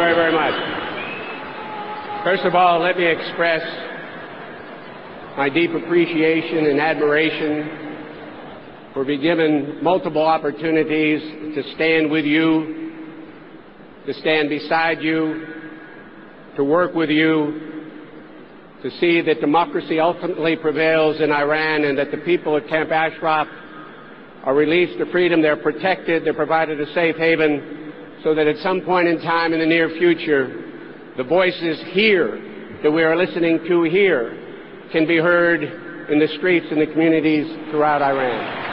very, very much. First of all, let me express my deep appreciation and admiration for being given multiple opportunities to stand with you, to stand beside you, to work with you, to see that democracy ultimately prevails in Iran and that the people of Camp Ashraf are released to freedom, they're protected, they're provided a safe haven, so that at some point in time in the near future, the voices here that we are listening to here can be heard in the streets and the communities throughout Iran.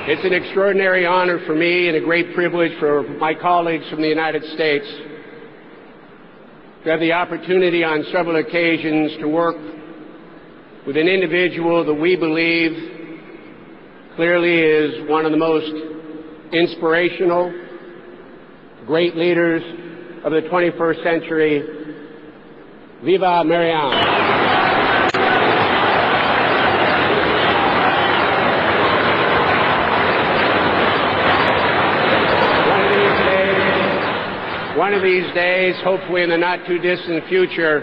It's an extraordinary honor for me and a great privilege for my colleagues from the United States to have the opportunity on several occasions to work with an individual that we believe clearly is one of the most inspirational, great leaders of the 21st century. Viva Maryam! One of these days, hopefully in the not-too-distant future,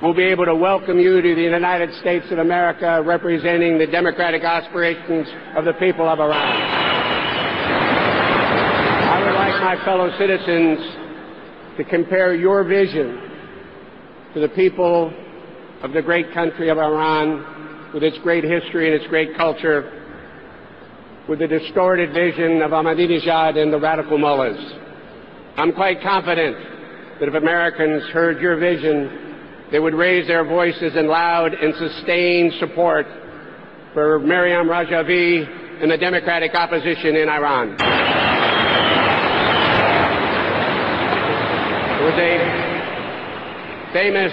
we'll be able to welcome you to the United States of America, representing the democratic aspirations of the people of Iran. I would like my fellow citizens to compare your vision to the people of the great country of Iran, with its great history and its great culture, with the distorted vision of Ahmadinejad and the radical mullahs. I'm quite confident that if Americans heard your vision, they would raise their voices in loud and sustained support for Maryam Rajavi and the democratic opposition in Iran. There was a famous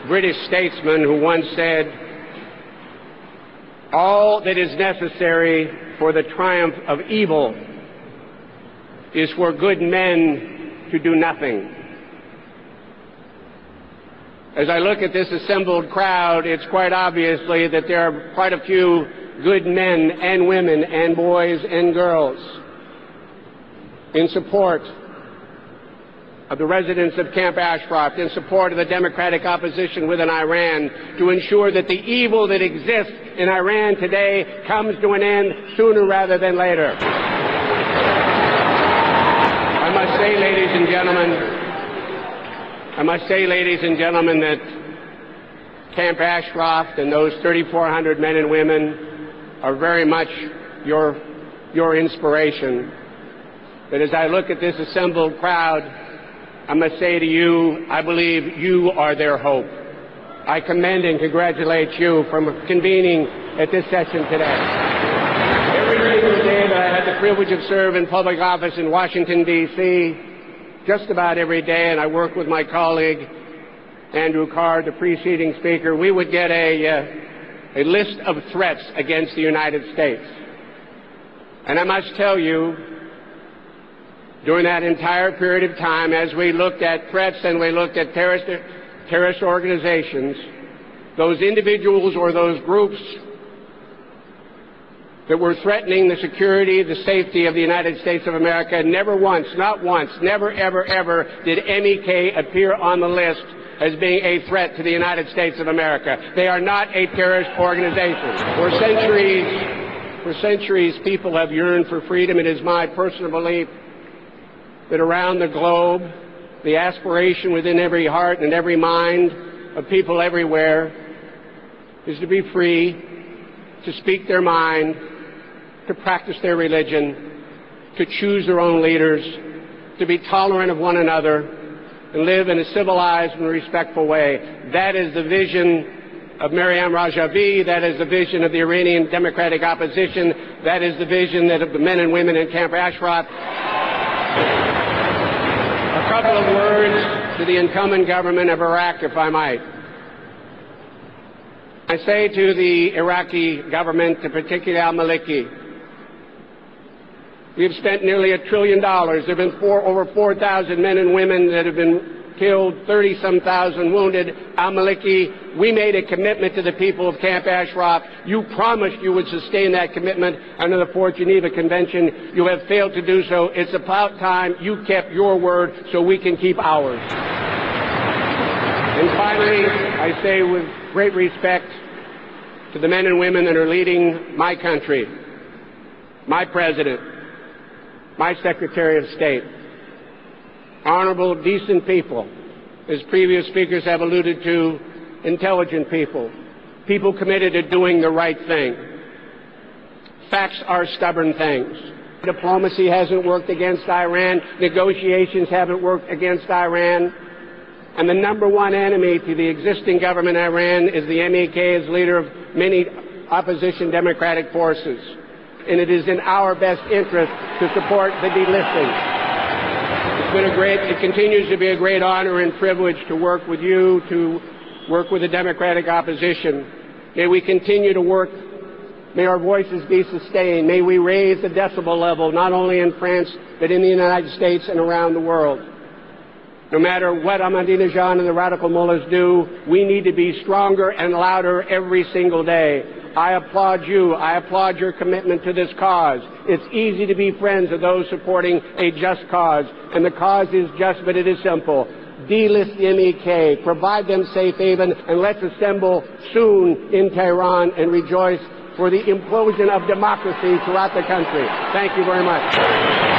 British statesman who once said, "All that is necessary for the triumph of evil is for good men to do nothing." As I look at this assembled crowd, it's quite obviously that there are quite a few good men and women and boys and girls in support of the residents of Camp Ashraf, in support of the democratic opposition within Iran, to ensure that the evil that exists in Iran today comes to an end sooner rather than later. I must say, ladies and gentlemen, that Camp Ashraf and those 3,400 men and women are very much your inspiration. But as I look at this assembled crowd, I must say to you, I believe you are their hope. I commend and congratulate you for convening at this session today. Every single day that I had the privilege of serving in public office in Washington, D.C., just about every day, and I worked with my colleague, Andrew Card, the preceding speaker, we would get a list of threats against the United States. And I must tell you, during that entire period of time, as we looked at threats and we looked at terrorist organizations, those individuals or those groups that were threatening the security, the safety of the United States of America, never once, not once, never, ever, ever did MEK appear on the list as being a threat to the United States of America. They are not a terrorist organization. For centuries, people have yearned for freedom. It is my personal belief that around the globe, the aspiration within every heart and every mind of people everywhere is to be free, to speak their mind, to practice their religion, to choose their own leaders, to be tolerant of one another, and live in a civilized and respectful way. That is the vision of Maryam Rajavi. That is the vision of the Iranian democratic opposition. That is the vision of the men and women in Camp Ashraf. A couple of words to the incumbent government of Iraq, if I might. I say to the Iraqi government, particularly al-Maliki, we have spent nearly $1 trillion. There have been over 4,000 men and women that have been killed, 30-some thousand wounded. Al-Maliki, we made a commitment to the people of Camp Ashraf. You promised you would sustain that commitment under the Fourth Geneva Convention. You have failed to do so. It's about time you kept your word so we can keep ours. And finally, I say with great respect to the men and women that are leading my country, my President, my Secretary of State, honorable, decent people, as previous speakers have alluded to, intelligent people, people committed to doing the right thing. Facts are stubborn things. Diplomacy hasn't worked against Iran. Negotiations haven't worked against Iran. And the number one enemy to the existing government in Iran is the MEK as leader of many opposition democratic forces. And it is in our best interest to support the delisting. It continues to be a great honor and privilege to work with you, to work with the democratic opposition. May we continue to work. May our voices be sustained. May we raise the decibel level, not only in France, but in the United States and around the world. No matter what Ahmadinejad and the radical mullahs do, we need to be stronger and louder every single day. I applaud you. I applaud your commitment to this cause. It's easy to be friends of those supporting a just cause, and the cause is just, but it is simple. Delist the MEK, provide them safe haven, and let's assemble soon in Tehran and rejoice for the implosion of democracy throughout the country. Thank you very much.